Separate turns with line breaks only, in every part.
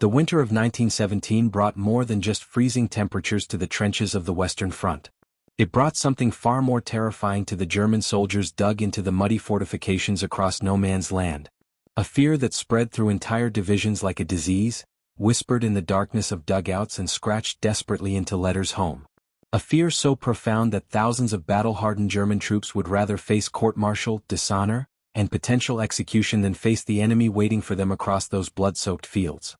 The winter of 1917 brought more than just freezing temperatures to the trenches of the Western Front. It brought something far more terrifying to the German soldiers dug into the muddy fortifications across no man's land. A fear that spread through entire divisions like a disease, whispered in the darkness of dugouts and scratched desperately into letters home. A fear so profound that thousands of battle-hardened German troops would rather face court-martial, dishonor, and potential execution than face the enemy waiting for them across those blood-soaked fields.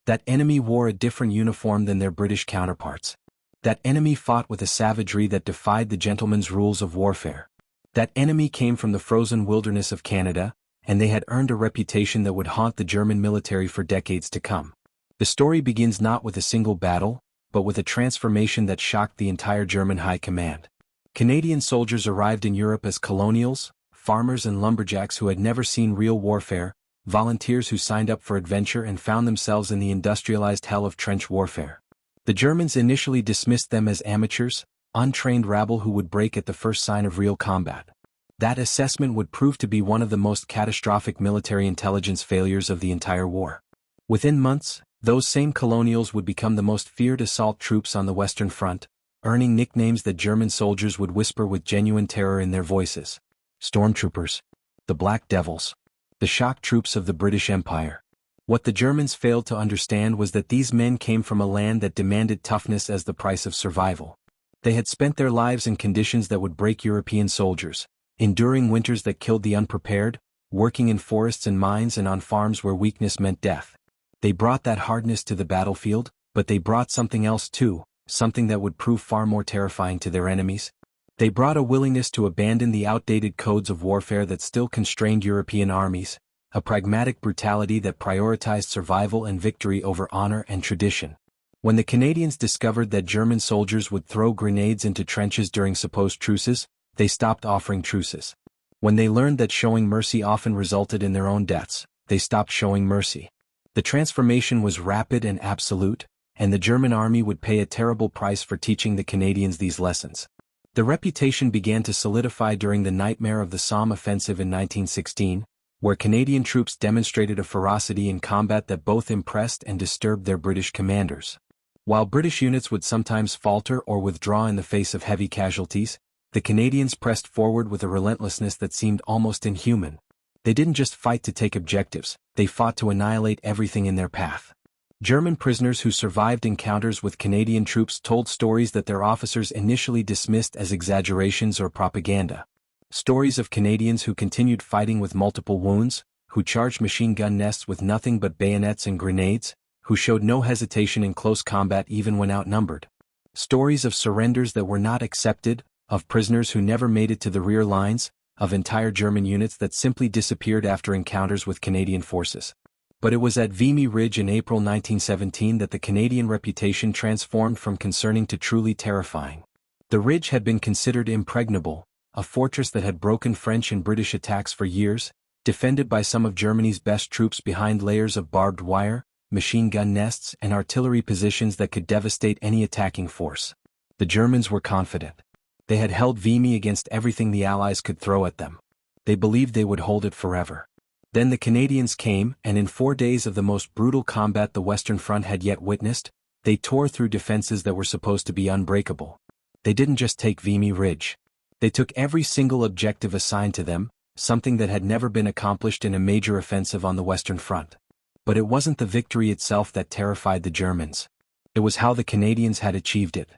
That enemy wore a different uniform than their British counterparts. That enemy fought with a savagery that defied the gentleman's rules of warfare. That enemy came from the frozen wilderness of Canada, and they had earned a reputation that would haunt the German military for decades to come. The story begins not with a single battle, but with a transformation that shocked the entire German high command. Canadian soldiers arrived in Europe as colonials, farmers and lumberjacks who had never seen real warfare, volunteers who signed up for adventure and found themselves in the industrialized hell of trench warfare. The Germans initially dismissed them as amateurs, untrained rabble who would break at the first sign of real combat. That assessment would prove to be one of the most catastrophic military intelligence failures of the entire war. Within months, those same colonials would become the most feared assault troops on the Western Front, earning nicknames that German soldiers would whisper with genuine terror in their voices. Stormtroopers. The Black Devils. The shock troops of the British Empire. What the Germans failed to understand was that these men came from a land that demanded toughness as the price of survival. They had spent their lives in conditions that would break European soldiers, enduring winters that killed the unprepared, working in forests and mines and on farms where weakness meant death. They brought that hardness to the battlefield, but they brought something else too, something that would prove far more terrifying to their enemies. They brought a willingness to abandon the outdated codes of warfare that still constrained European armies, a pragmatic brutality that prioritized survival and victory over honor and tradition. When the Canadians discovered that German soldiers would throw grenades into trenches during supposed truces, they stopped offering truces. When they learned that showing mercy often resulted in their own deaths, they stopped showing mercy. The transformation was rapid and absolute, and the German army would pay a terrible price for teaching the Canadians these lessons. The reputation began to solidify during the nightmare of the Somme offensive in 1916, where Canadian troops demonstrated a ferocity in combat that both impressed and disturbed their British commanders. While British units would sometimes falter or withdraw in the face of heavy casualties, the Canadians pressed forward with a relentlessness that seemed almost inhuman. They didn't just fight to take objectives, they fought to annihilate everything in their path. German prisoners who survived encounters with Canadian troops told stories that their officers initially dismissed as exaggerations or propaganda. Stories of Canadians who continued fighting with multiple wounds, who charged machine gun nests with nothing but bayonets and grenades, who showed no hesitation in close combat even when outnumbered. Stories of surrenders that were not accepted, of prisoners who never made it to the rear lines, of entire German units that simply disappeared after encounters with Canadian forces. But it was at Vimy Ridge in April 1917 that the Canadian reputation transformed from concerning to truly terrifying. The ridge had been considered impregnable, a fortress that had broken French and British attacks for years, defended by some of Germany's best troops behind layers of barbed wire, machine gun nests and artillery positions that could devastate any attacking force. The Germans were confident. They had held Vimy against everything the Allies could throw at them. They believed they would hold it forever. Then the Canadians came, and in 4 days of the most brutal combat the Western Front had yet witnessed, they tore through defenses that were supposed to be unbreakable. They didn't just take Vimy Ridge. They took every single objective assigned to them, something that had never been accomplished in a major offensive on the Western Front. But it wasn't the victory itself that terrified the Germans. It was how the Canadians had achieved it.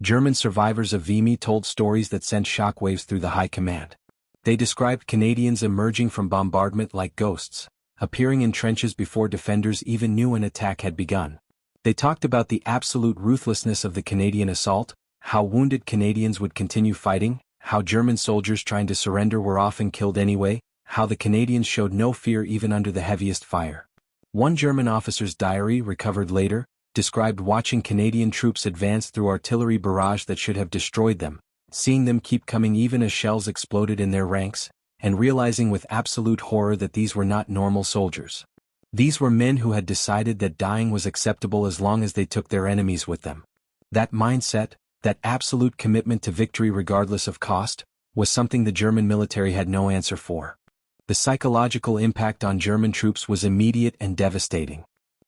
German survivors of Vimy told stories that sent shockwaves through the high command. They described Canadians emerging from bombardment like ghosts, appearing in trenches before defenders even knew an attack had begun. They talked about the absolute ruthlessness of the Canadian assault, how wounded Canadians would continue fighting, how German soldiers trying to surrender were often killed anyway, how the Canadians showed no fear even under the heaviest fire. One German officer's diary, recovered later, described watching Canadian troops advance through artillery barrage that should have destroyed them, seeing them keep coming even as shells exploded in their ranks, and realizing with absolute horror that these were not normal soldiers. These were men who had decided that dying was acceptable as long as they took their enemies with them. That mindset, that absolute commitment to victory regardless of cost, was something the German military had no answer for. The psychological impact on German troops was immediate and devastating.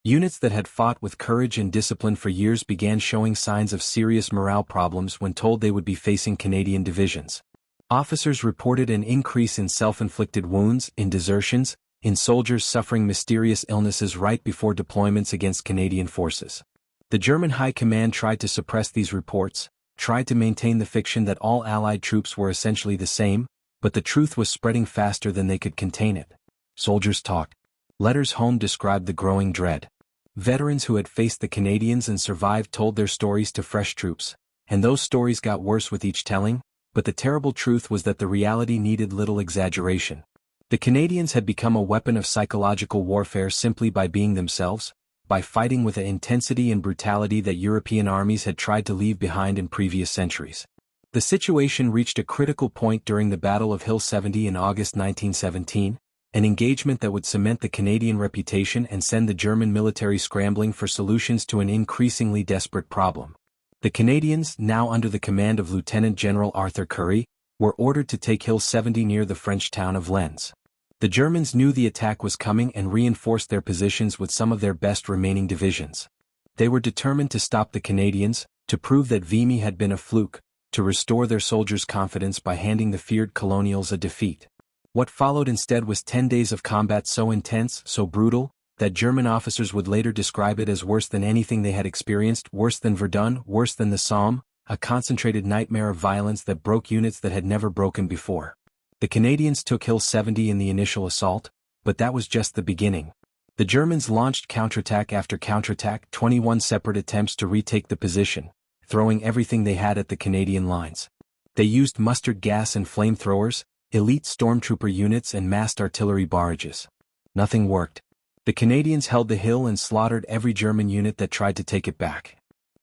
Units that had fought with courage and discipline for years began showing signs of serious morale problems when told they would be facing Canadian divisions. Officers reported an increase in self-inflicted wounds, in desertions, in soldiers suffering mysterious illnesses right before deployments against Canadian forces. The German High Command tried to suppress these reports, tried to maintain the fiction that all Allied troops were essentially the same, but the truth was spreading faster than they could contain it. Soldiers talked. Letters home described the growing dread. Veterans who had faced the Canadians and survived told their stories to fresh troops, and those stories got worse with each telling, but the terrible truth was that the reality needed little exaggeration. The Canadians had become a weapon of psychological warfare simply by being themselves, by fighting with an intensity and brutality that European armies had tried to leave behind in previous centuries. The situation reached a critical point during the Battle of Hill 70 in August 1917, an engagement that would cement the Canadian reputation and send the German military scrambling for solutions to an increasingly desperate problem. The Canadians, now under the command of Lieutenant General Arthur Currie, were ordered to take Hill 70 near the French town of Lens. The Germans knew the attack was coming and reinforced their positions with some of their best remaining divisions. They were determined to stop the Canadians, to prove that Vimy had been a fluke, to restore their soldiers' confidence by handing the feared colonials a defeat. What followed instead was 10 days of combat so intense, so brutal, that German officers would later describe it as worse than anything they had experienced, worse than Verdun, worse than the Somme, a concentrated nightmare of violence that broke units that had never broken before. The Canadians took Hill 70 in the initial assault, but that was just the beginning. The Germans launched counterattack after counterattack, 21 separate attempts to retake the position, throwing everything they had at the Canadian lines. They used mustard gas and flamethrowers, elite stormtrooper units and massed artillery barrages. Nothing worked. The Canadians held the hill and slaughtered every German unit that tried to take it back.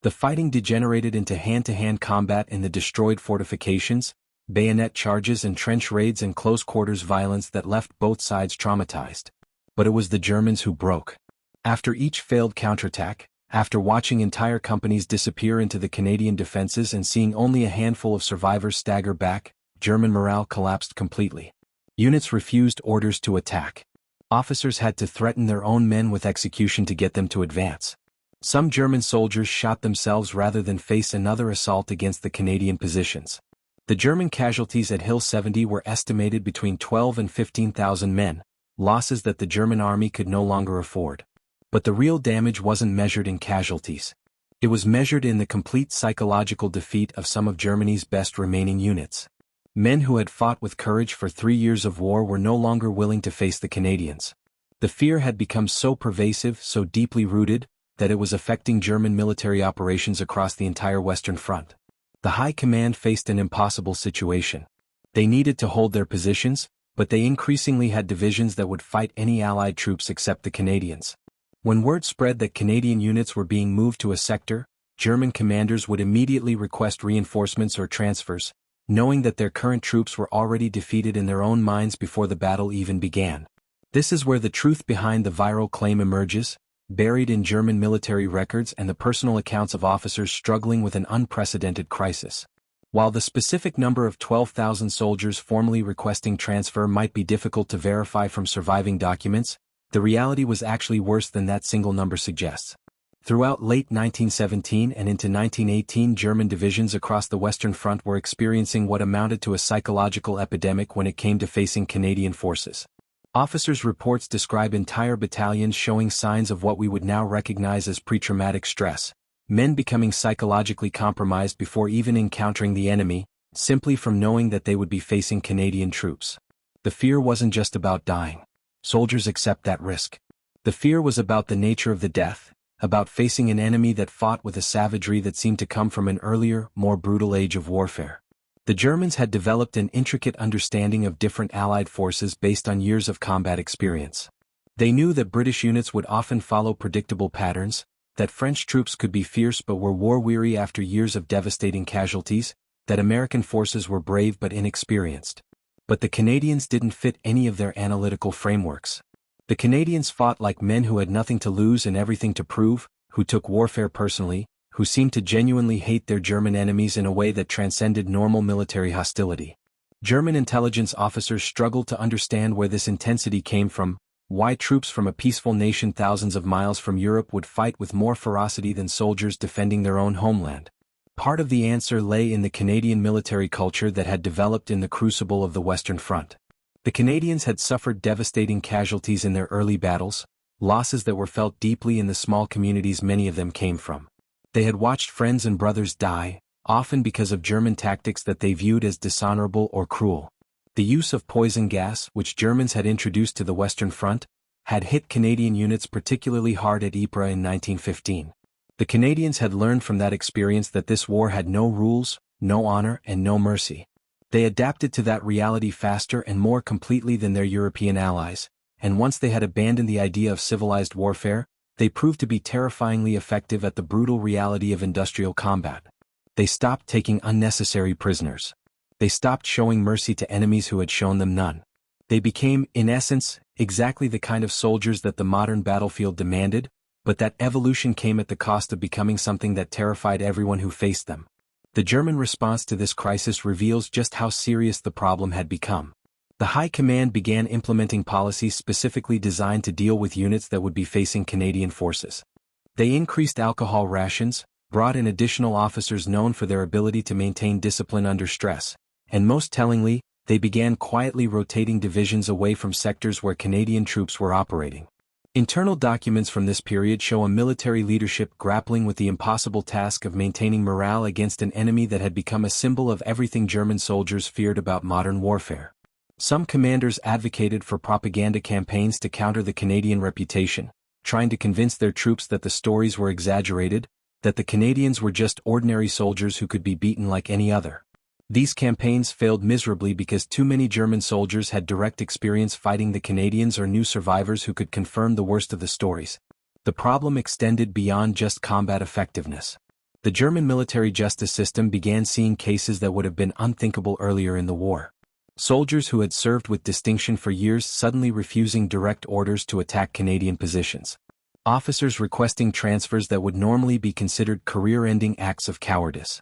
The fighting degenerated into hand-to-hand combat in the destroyed fortifications, bayonet charges and trench raids and close-quarters violence that left both sides traumatized. But it was the Germans who broke. After each failed counterattack, after watching entire companies disappear into the Canadian defenses and seeing only a handful of survivors stagger back, German morale collapsed completely. Units refused orders to attack. Officers had to threaten their own men with execution to get them to advance. Some German soldiers shot themselves rather than face another assault against the Canadian positions. The German casualties at Hill 70 were estimated between 12 and 15,000 men, losses that the German army could no longer afford. But the real damage wasn't measured in casualties. It was measured in the complete psychological defeat of some of Germany's best remaining units. Men who had fought with courage for 3 years of war were no longer willing to face the Canadians. The fear had become so pervasive, so deeply rooted, that it was affecting German military operations across the entire Western Front. The High Command faced an impossible situation. They needed to hold their positions, but they increasingly had divisions that would fight any Allied troops except the Canadians. When word spread that Canadian units were being moved to a sector, German commanders would immediately request reinforcements or transfers, knowing that their current troops were already defeated in their own minds before the battle even began. This is where the truth behind the viral claim emerges, buried in German military records and the personal accounts of officers struggling with an unprecedented crisis. While the specific number of 12,000 soldiers formally requesting transfer might be difficult to verify from surviving documents, the reality was actually worse than that single number suggests. Throughout late 1917 and into 1918, German divisions across the Western Front were experiencing what amounted to a psychological epidemic when it came to facing Canadian forces. Officers' reports describe entire battalions showing signs of what we would now recognize as pre-traumatic stress, men becoming psychologically compromised before even encountering the enemy, simply from knowing that they would be facing Canadian troops. The fear wasn't just about dying. Soldiers accept that risk. The fear was about the nature of the death, about facing an enemy that fought with a savagery that seemed to come from an earlier, more brutal age of warfare. The Germans had developed an intricate understanding of different Allied forces based on years of combat experience. They knew that British units would often follow predictable patterns, that French troops could be fierce but were war-weary after years of devastating casualties, that American forces were brave but inexperienced. But the Canadians didn't fit any of their analytical frameworks. The Canadians fought like men who had nothing to lose and everything to prove, who took warfare personally, who seemed to genuinely hate their German enemies in a way that transcended normal military hostility. German intelligence officers struggled to understand where this intensity came from, why troops from a peaceful nation thousands of miles from Europe would fight with more ferocity than soldiers defending their own homeland. Part of the answer lay in the Canadian military culture that had developed in the crucible of the Western Front. The Canadians had suffered devastating casualties in their early battles, losses that were felt deeply in the small communities many of them came from. They had watched friends and brothers die, often because of German tactics that they viewed as dishonorable or cruel. The use of poison gas, which Germans had introduced to the Western Front, had hit Canadian units particularly hard at Ypres in 1915. The Canadians had learned from that experience that this war had no rules, no honor, and no mercy. They adapted to that reality faster and more completely than their European allies, and once they had abandoned the idea of civilized warfare, they proved to be terrifyingly effective at the brutal reality of industrial combat. They stopped taking unnecessary prisoners. They stopped showing mercy to enemies who had shown them none. They became, in essence, exactly the kind of soldiers that the modern battlefield demanded, but that evolution came at the cost of becoming something that terrified everyone who faced them. The German response to this crisis reveals just how serious the problem had become. The High Command began implementing policies specifically designed to deal with units that would be facing Canadian forces. They increased alcohol rations, brought in additional officers known for their ability to maintain discipline under stress, and most tellingly, they began quietly rotating divisions away from sectors where Canadian troops were operating. Internal documents from this period show a military leadership grappling with the impossible task of maintaining morale against an enemy that had become a symbol of everything German soldiers feared about modern warfare. Some commanders advocated for propaganda campaigns to counter the Canadian reputation, trying to convince their troops that the stories were exaggerated, that the Canadians were just ordinary soldiers who could be beaten like any other. These campaigns failed miserably because too many German soldiers had direct experience fighting the Canadians or knew survivors who could confirm the worst of the stories. The problem extended beyond just combat effectiveness. The German military justice system began seeing cases that would have been unthinkable earlier in the war. Soldiers who had served with distinction for years suddenly refusing direct orders to attack Canadian positions. Officers requesting transfers that would normally be considered career-ending acts of cowardice.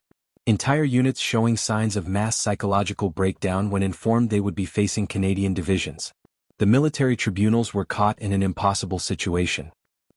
Entire units showing signs of mass psychological breakdown when informed they would be facing Canadian divisions. The military tribunals were caught in an impossible situation.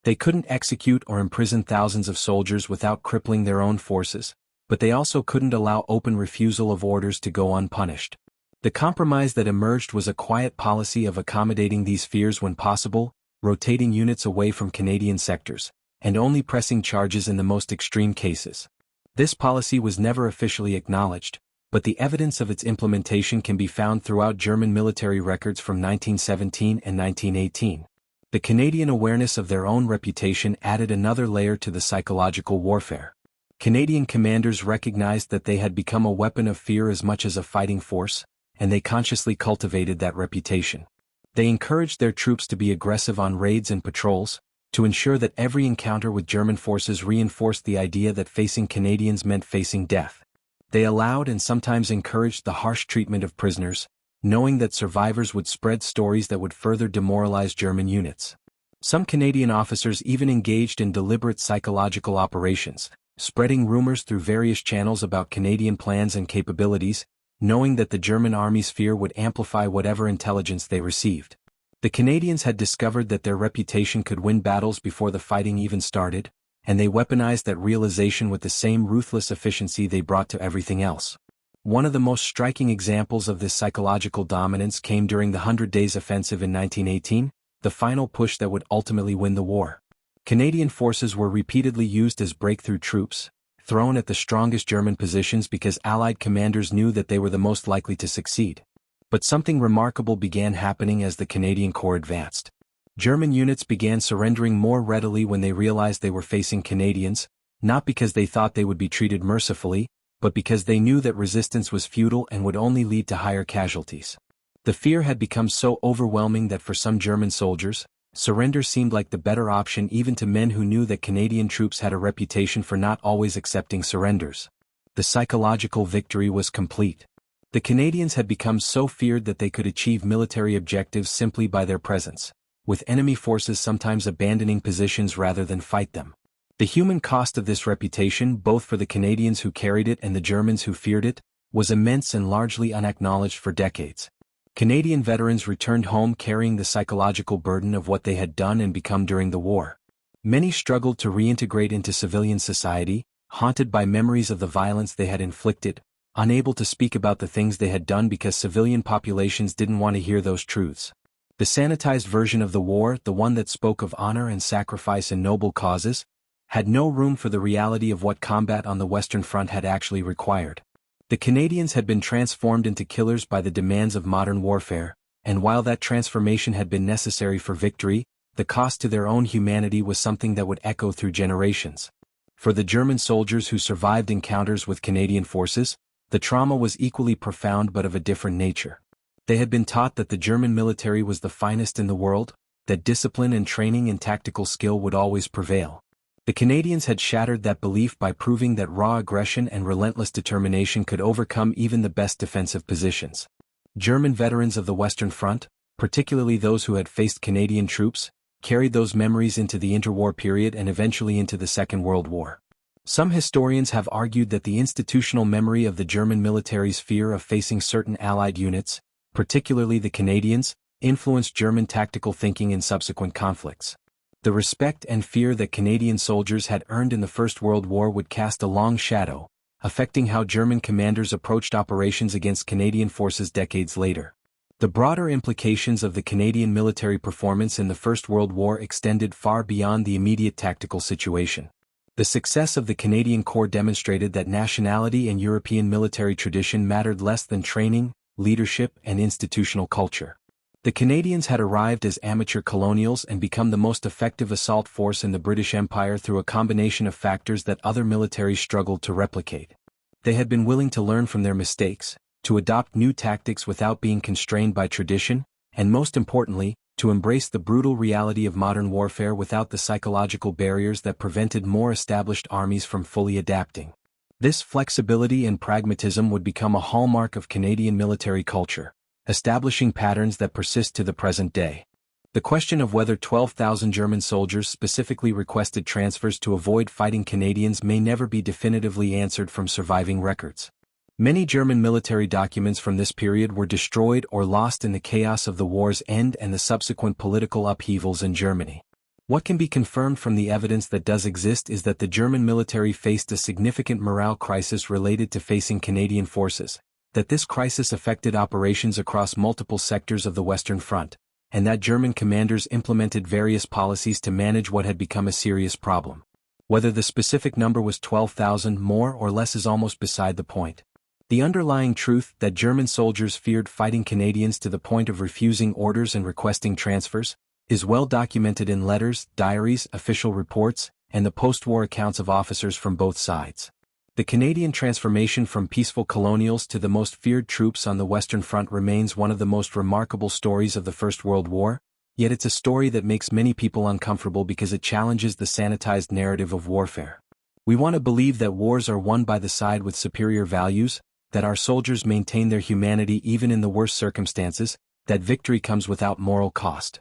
They couldn't execute or imprison thousands of soldiers without crippling their own forces, but they also couldn't allow open refusal of orders to go unpunished. The compromise that emerged was a quiet policy of accommodating these fears when possible, rotating units away from Canadian sectors, and only pressing charges in the most extreme cases. This policy was never officially acknowledged, but the evidence of its implementation can be found throughout German military records from 1917 and 1918. The Canadian awareness of their own reputation added another layer to the psychological warfare. Canadian commanders recognized that they had become a weapon of fear as much as a fighting force, and they consciously cultivated that reputation. They encouraged their troops to be aggressive on raids and patrols, to ensure that every encounter with German forces reinforced the idea that facing Canadians meant facing death. They allowed and sometimes encouraged the harsh treatment of prisoners, knowing that survivors would spread stories that would further demoralize German units. Some Canadian officers even engaged in deliberate psychological operations, spreading rumors through various channels about Canadian plans and capabilities, knowing that the German army's fear would amplify whatever intelligence they received. The Canadians had discovered that their reputation could win battles before the fighting even started, and they weaponized that realization with the same ruthless efficiency they brought to everything else. One of the most striking examples of this psychological dominance came during the 100 Days Offensive in 1918, the final push that would ultimately win the war. Canadian forces were repeatedly used as breakthrough troops, thrown at the strongest German positions because Allied commanders knew that they were the most likely to succeed. But something remarkable began happening as the Canadian Corps advanced. German units began surrendering more readily when they realized they were facing Canadians, not because they thought they would be treated mercifully, but because they knew that resistance was futile and would only lead to higher casualties. The fear had become so overwhelming that for some German soldiers, surrender seemed like the better option even to men who knew that Canadian troops had a reputation for not always accepting surrenders. The psychological victory was complete. The Canadians had become so feared that they could achieve military objectives simply by their presence, with enemy forces sometimes abandoning positions rather than fight them. The human cost of this reputation, both for the Canadians who carried it and the Germans who feared it, was immense and largely unacknowledged for decades. Canadian veterans returned home carrying the psychological burden of what they had done and become during the war. Many struggled to reintegrate into civilian society, haunted by memories of the violence they had inflicted, unable to speak about the things they had done because civilian populations didn't want to hear those truths. The sanitized version of the war, the one that spoke of honor and sacrifice and noble causes, had no room for the reality of what combat on the Western Front had actually required. The Canadians had been transformed into killers by the demands of modern warfare, and while that transformation had been necessary for victory, the cost to their own humanity was something that would echo through generations. For the German soldiers who survived encounters with Canadian forces, the trauma was equally profound but of a different nature. They had been taught that the German military was the finest in the world, that discipline and training and tactical skill would always prevail. The Canadians had shattered that belief by proving that raw aggression and relentless determination could overcome even the best defensive positions. German veterans of the Western Front, particularly those who had faced Canadian troops, carried those memories into the interwar period and eventually into the Second World War. Some historians have argued that the institutional memory of the German military's fear of facing certain Allied units, particularly the Canadians, influenced German tactical thinking in subsequent conflicts. The respect and fear that Canadian soldiers had earned in the First World War would cast a long shadow, affecting how German commanders approached operations against Canadian forces decades later. The broader implications of the Canadian military performance in the First World War extended far beyond the immediate tactical situation. The success of the Canadian Corps demonstrated that nationality and European military tradition mattered less than training, leadership, and institutional culture. The Canadians had arrived as amateur colonials and become the most effective assault force in the British Empire through a combination of factors that other militaries struggled to replicate. They had been willing to learn from their mistakes, to adopt new tactics without being constrained by tradition, and most importantly, to embrace the brutal reality of modern warfare without the psychological barriers that prevented more established armies from fully adapting. This flexibility and pragmatism would become a hallmark of Canadian military culture, establishing patterns that persist to the present day. The question of whether 12,000 German soldiers specifically requested transfers to avoid fighting Canadians may never be definitively answered from surviving records. Many German military documents from this period were destroyed or lost in the chaos of the war's end and the subsequent political upheavals in Germany. What can be confirmed from the evidence that does exist is that the German military faced a significant morale crisis related to facing Canadian forces, that this crisis affected operations across multiple sectors of the Western Front, and that German commanders implemented various policies to manage what had become a serious problem. Whether the specific number was 12,000 more or less is almost beside the point. The underlying truth that German soldiers feared fighting Canadians to the point of refusing orders and requesting transfers is well documented in letters, diaries, official reports, and the post-war accounts of officers from both sides. The Canadian transformation from peaceful colonials to the most feared troops on the Western Front remains one of the most remarkable stories of the First World War, yet it's a story that makes many people uncomfortable because it challenges the sanitized narrative of warfare. We want to believe that wars are won by the side with superior values, that our soldiers maintain their humanity even in the worst circumstances, that victory comes without moral cost.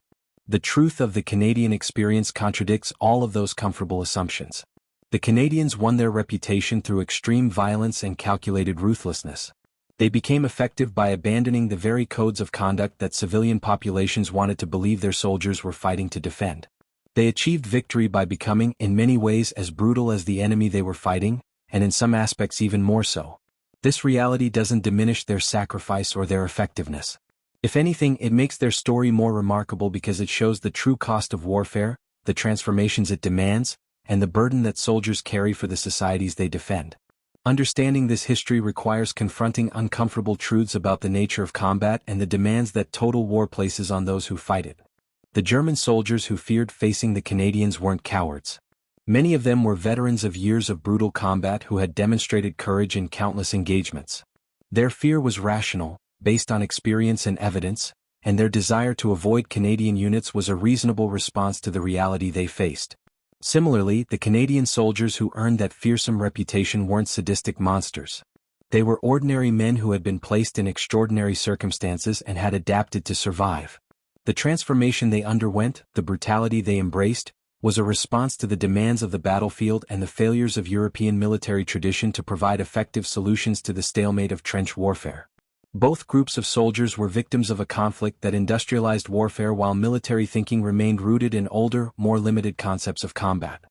The truth of the Canadian experience contradicts all of those comfortable assumptions. The Canadians won their reputation through extreme violence and calculated ruthlessness. They became effective by abandoning the very codes of conduct that civilian populations wanted to believe their soldiers were fighting to defend. They achieved victory by becoming, in many ways, as brutal as the enemy they were fighting, and in some aspects even more so. This reality doesn't diminish their sacrifice or their effectiveness. If anything, it makes their story more remarkable because it shows the true cost of warfare, the transformations it demands, and the burden that soldiers carry for the societies they defend. Understanding this history requires confronting uncomfortable truths about the nature of combat and the demands that total war places on those who fight it. The German soldiers who feared facing the Canadians weren't cowards. Many of them were veterans of years of brutal combat who had demonstrated courage in countless engagements. Their fear was rational, based on experience and evidence, and their desire to avoid Canadian units was a reasonable response to the reality they faced. Similarly, the Canadian soldiers who earned that fearsome reputation weren't sadistic monsters. They were ordinary men who had been placed in extraordinary circumstances and had adapted to survive. The transformation they underwent, the brutality they embraced, was a response to the demands of the battlefield and the failures of European military tradition to provide effective solutions to the stalemate of trench warfare. Both groups of soldiers were victims of a conflict that industrialized warfare while military thinking remained rooted in older, more limited concepts of combat.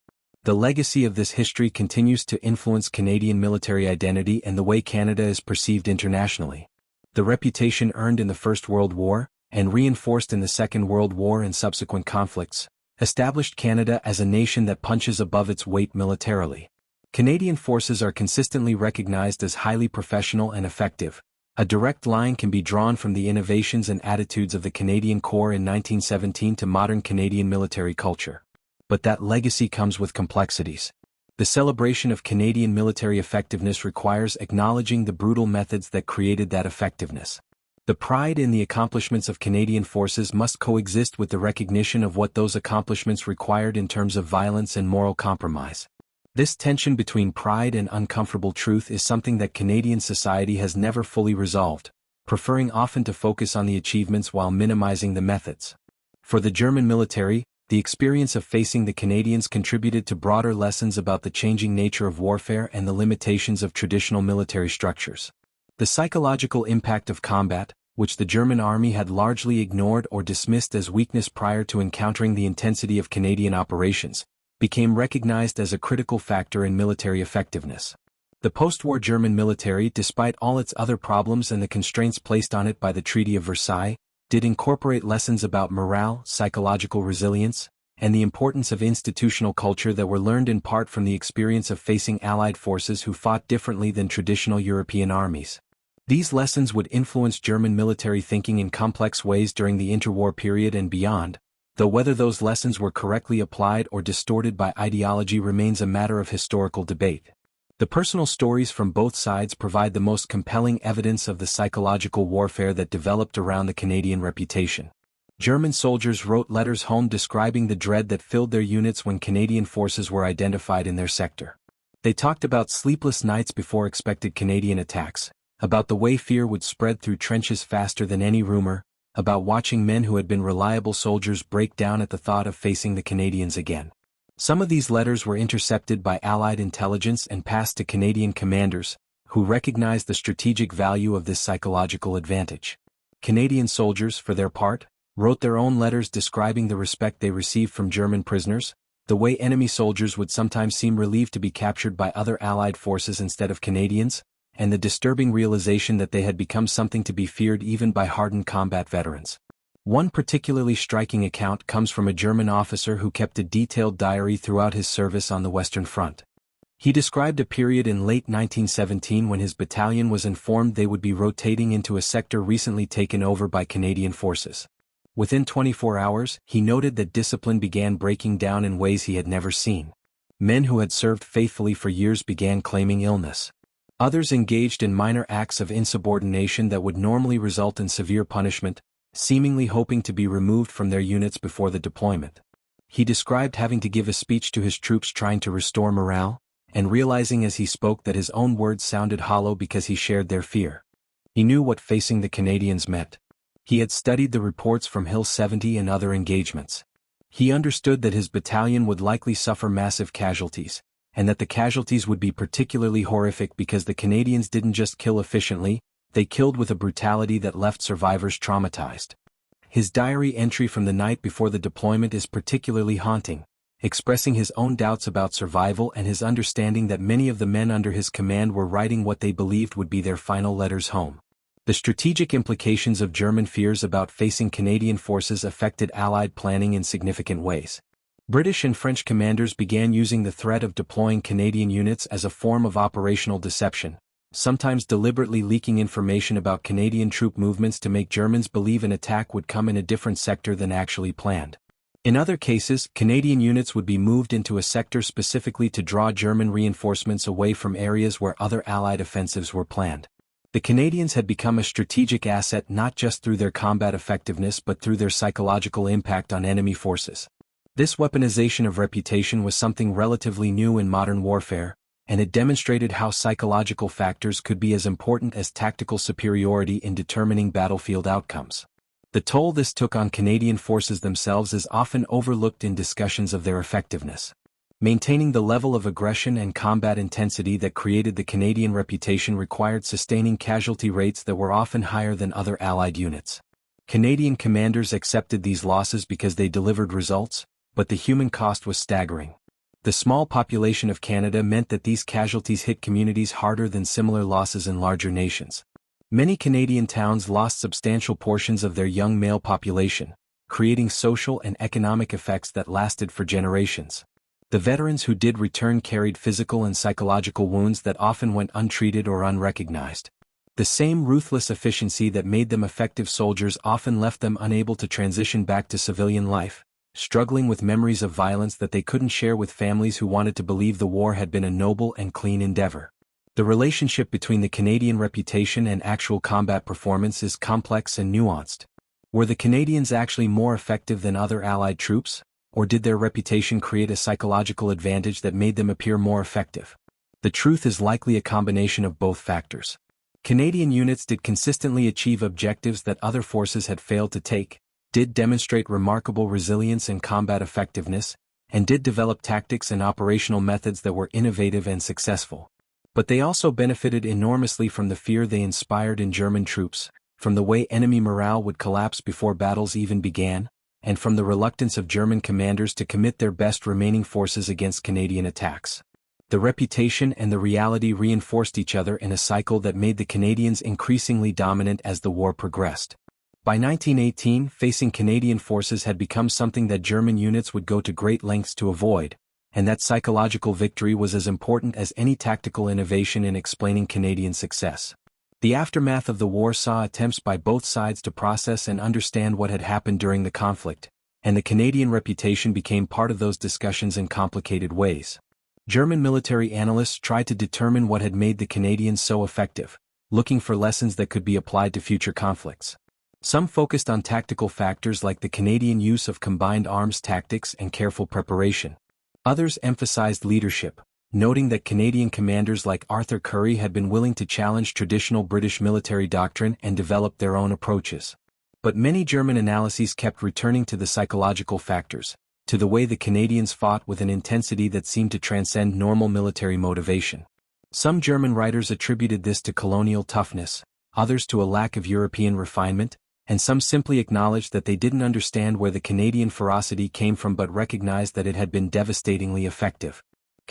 The legacy of this history continues to influence Canadian military identity and the way Canada is perceived internationally. The reputation earned in the First World War, and reinforced in the Second World War and subsequent conflicts, established Canada as a nation that punches above its weight militarily. Canadian forces are consistently recognized as highly professional and effective. A direct line can be drawn from the innovations and attitudes of the Canadian Corps in 1917 to modern Canadian military culture. But that legacy comes with complexities. The celebration of Canadian military effectiveness requires acknowledging the brutal methods that created that effectiveness. The pride in the accomplishments of Canadian forces must coexist with the recognition of what those accomplishments required in terms of violence and moral compromise. This tension between pride and uncomfortable truth is something that Canadian society has never fully resolved, preferring often to focus on the achievements while minimizing the methods. For the German military, the experience of facing the Canadians contributed to broader lessons about the changing nature of warfare and the limitations of traditional military structures. The psychological impact of combat, which the German army had largely ignored or dismissed as weakness prior to encountering the intensity of Canadian operations, became recognized as a critical factor in military effectiveness. The post-war German military, despite all its other problems and the constraints placed on it by the Treaty of Versailles, did incorporate lessons about morale, psychological resilience, and the importance of institutional culture that were learned in part from the experience of facing Allied forces who fought differently than traditional European armies. These lessons would influence German military thinking in complex ways during the interwar period and beyond, though whether those lessons were correctly applied or distorted by ideology remains a matter of historical debate. The personal stories from both sides provide the most compelling evidence of the psychological warfare that developed around the Canadian reputation. German soldiers wrote letters home describing the dread that filled their units when Canadian forces were identified in their sector. They talked about sleepless nights before expected Canadian attacks, about the way fear would spread through trenches faster than any rumor, about watching men who had been reliable soldiers break down at the thought of facing the Canadians again. Some of these letters were intercepted by Allied intelligence and passed to Canadian commanders, who recognized the strategic value of this psychological advantage. Canadian soldiers, for their part, wrote their own letters describing the respect they received from German prisoners, the way enemy soldiers would sometimes seem relieved to be captured by other Allied forces instead of Canadians, and the disturbing realization that they had become something to be feared even by hardened combat veterans. One particularly striking account comes from a German officer who kept a detailed diary throughout his service on the Western Front. He described a period in late 1917 when his battalion was informed they would be rotating into a sector recently taken over by Canadian forces. Within 24 hours, he noted that discipline began breaking down in ways he had never seen. Men who had served faithfully for years began claiming illness. Others engaged in minor acts of insubordination that would normally result in severe punishment, seemingly hoping to be removed from their units before the deployment. He described having to give a speech to his troops trying to restore morale, and realizing as he spoke that his own words sounded hollow because he shared their fear. He knew what facing the Canadians meant. He had studied the reports from Hill 70 and other engagements. He understood that his battalion would likely suffer massive casualties, and that the casualties would be particularly horrific because the Canadians didn't just kill efficiently, they killed with a brutality that left survivors traumatized. His diary entry from the night before the deployment is particularly haunting, expressing his own doubts about survival and his understanding that many of the men under his command were writing what they believed would be their final letters home. The strategic implications of German fears about facing Canadian forces affected Allied planning in significant ways. British and French commanders began using the threat of deploying Canadian units as a form of operational deception, sometimes deliberately leaking information about Canadian troop movements to make Germans believe an attack would come in a different sector than actually planned. In other cases, Canadian units would be moved into a sector specifically to draw German reinforcements away from areas where other Allied offensives were planned. The Canadians had become a strategic asset not just through their combat effectiveness but through their psychological impact on enemy forces. This weaponization of reputation was something relatively new in modern warfare, and it demonstrated how psychological factors could be as important as tactical superiority in determining battlefield outcomes. The toll this took on Canadian forces themselves is often overlooked in discussions of their effectiveness. Maintaining the level of aggression and combat intensity that created the Canadian reputation required sustaining casualty rates that were often higher than other Allied units. Canadian commanders accepted these losses because they delivered results, but the human cost was staggering. The small population of Canada meant that these casualties hit communities harder than similar losses in larger nations. Many Canadian towns lost substantial portions of their young male population, creating social and economic effects that lasted for generations. The veterans who did return carried physical and psychological wounds that often went untreated or unrecognized. The same ruthless efficiency that made them effective soldiers often left them unable to transition back to civilian life, struggling with memories of violence that they couldn't share with families who wanted to believe the war had been a noble and clean endeavor. The relationship between the Canadian reputation and actual combat performance is complex and nuanced. Were the Canadians actually more effective than other Allied troops, or did their reputation create a psychological advantage that made them appear more effective? The truth is likely a combination of both factors. Canadian units did consistently achieve objectives that other forces had failed to take, did demonstrate remarkable resilience and combat effectiveness, and did develop tactics and operational methods that were innovative and successful. But they also benefited enormously from the fear they inspired in German troops, from the way enemy morale would collapse before battles even began, and from the reluctance of German commanders to commit their best remaining forces against Canadian attacks. The reputation and the reality reinforced each other in a cycle that made the Canadians increasingly dominant as the war progressed. By 1918, facing Canadian forces had become something that German units would go to great lengths to avoid, and that psychological victory was as important as any tactical innovation in explaining Canadian success. The aftermath of the war saw attempts by both sides to process and understand what had happened during the conflict, and the Canadian reputation became part of those discussions in complicated ways. German military analysts tried to determine what had made the Canadians so effective, looking for lessons that could be applied to future conflicts. Some focused on tactical factors like the Canadian use of combined arms tactics and careful preparation. Others emphasized leadership, noting that Canadian commanders like Arthur Currie had been willing to challenge traditional British military doctrine and develop their own approaches. But many German analyses kept returning to the psychological factors, to the way the Canadians fought with an intensity that seemed to transcend normal military motivation. Some German writers attributed this to colonial toughness, others to a lack of European refinement, and some simply acknowledged that they didn't understand where the Canadian ferocity came from but recognized that it had been devastatingly effective.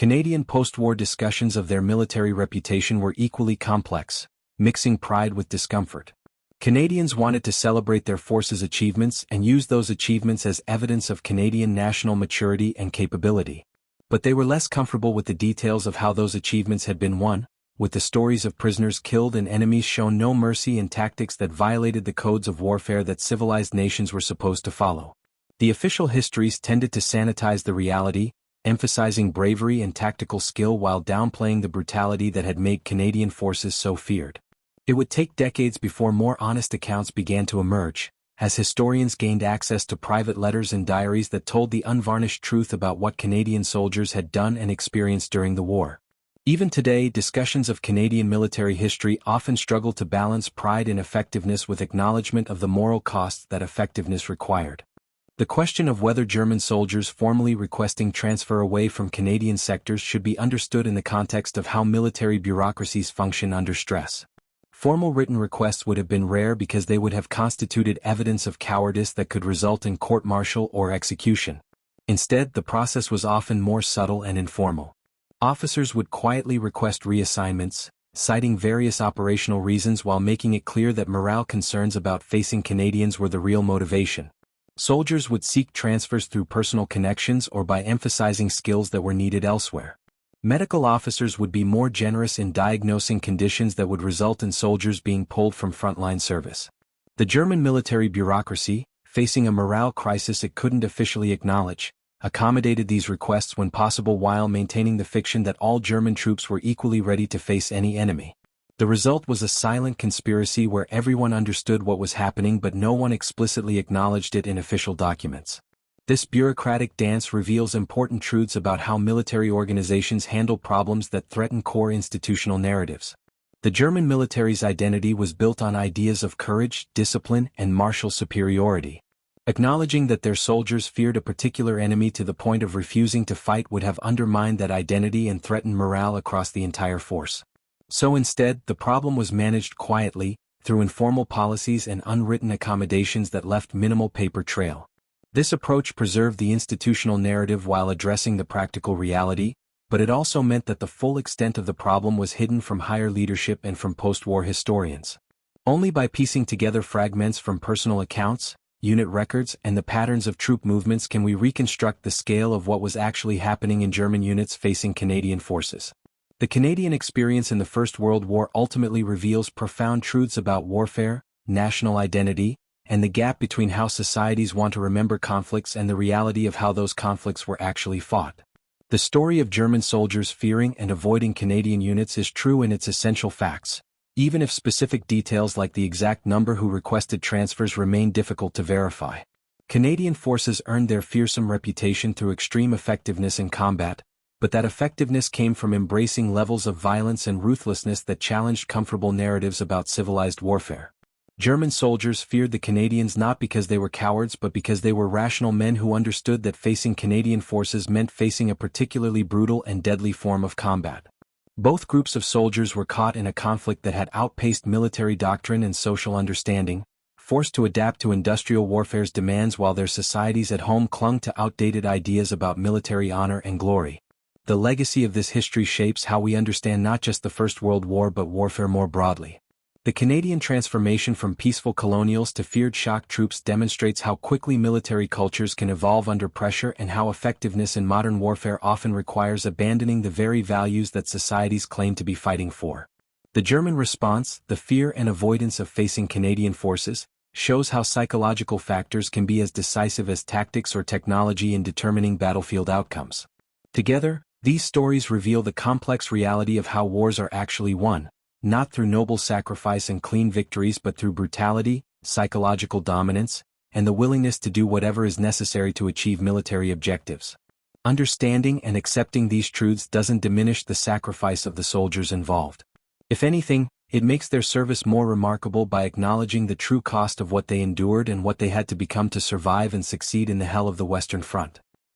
Canadian post-war discussions of their military reputation were equally complex, mixing pride with discomfort. Canadians wanted to celebrate their force's achievements and use those achievements as evidence of Canadian national maturity and capability. But they were less comfortable with the details of how those achievements had been won, with the stories of prisoners killed and enemies shown no mercy and tactics that violated the codes of warfare that civilized nations were supposed to follow. The official histories tended to sanitize the reality, emphasizing bravery and tactical skill while downplaying the brutality that had made Canadian forces so feared. It would take decades before more honest accounts began to emerge, as historians gained access to private letters and diaries that told the unvarnished truth about what Canadian soldiers had done and experienced during the war. Even today, discussions of Canadian military history often struggle to balance pride in effectiveness with acknowledgement of the moral costs that effectiveness required. The question of whether German soldiers formally requesting transfer away from Canadian sectors should be understood in the context of how military bureaucracies function under stress. Formal written requests would have been rare because they would have constituted evidence of cowardice that could result in court-martial or execution. Instead, the process was often more subtle and informal. Officers would quietly request reassignments, citing various operational reasons while making it clear that morale concerns about facing Canadians were the real motivation. Soldiers would seek transfers through personal connections or by emphasizing skills that were needed elsewhere. Medical officers would be more generous in diagnosing conditions that would result in soldiers being pulled from frontline service. The German military bureaucracy, facing a morale crisis it couldn't officially acknowledge, accommodated these requests when possible while maintaining the fiction that all German troops were equally ready to face any enemy. The result was a silent conspiracy where everyone understood what was happening but no one explicitly acknowledged it in official documents. This bureaucratic dance reveals important truths about how military organizations handle problems that threaten core institutional narratives. The German military's identity was built on ideas of courage, discipline, and martial superiority. Acknowledging that their soldiers feared a particular enemy to the point of refusing to fight would have undermined that identity and threatened morale across the entire force. So instead, the problem was managed quietly, through informal policies and unwritten accommodations that left minimal paper trail. This approach preserved the institutional narrative while addressing the practical reality, but it also meant that the full extent of the problem was hidden from higher leadership and from post-war historians. Only by piecing together fragments from personal accounts, unit records, and the patterns of troop movements can we reconstruct the scale of what was actually happening in German units facing Canadian forces. The Canadian experience in the First World War ultimately reveals profound truths about warfare, national identity, and the gap between how societies want to remember conflicts and the reality of how those conflicts were actually fought. The story of German soldiers fearing and avoiding Canadian units is true in its essential facts, even if specific details like the exact number who requested transfers remain difficult to verify. Canadian forces earned their fearsome reputation through extreme effectiveness in combat, but that effectiveness came from embracing levels of violence and ruthlessness that challenged comfortable narratives about civilized warfare. German soldiers feared the Canadians not because they were cowards but because they were rational men who understood that facing Canadian forces meant facing a particularly brutal and deadly form of combat. Both groups of soldiers were caught in a conflict that had outpaced military doctrine and social understanding, forced to adapt to industrial warfare's demands while their societies at home clung to outdated ideas about military honor and glory. The legacy of this history shapes how we understand not just the First World War but warfare more broadly. The Canadian transformation from peaceful colonials to feared shock troops demonstrates how quickly military cultures can evolve under pressure and how effectiveness in modern warfare often requires abandoning the very values that societies claim to be fighting for. The German response, the fear and avoidance of facing Canadian forces, shows how psychological factors can be as decisive as tactics or technology in determining battlefield outcomes. Together, these stories reveal the complex reality of how wars are actually won, not through noble sacrifice and clean victories but through brutality, psychological dominance, and the willingness to do whatever is necessary to achieve military objectives. Understanding and accepting these truths doesn't diminish the sacrifice of the soldiers involved. If anything, it makes their service more remarkable by acknowledging the true cost of what they endured and what they had to become to survive and succeed in the hell of the Western Front.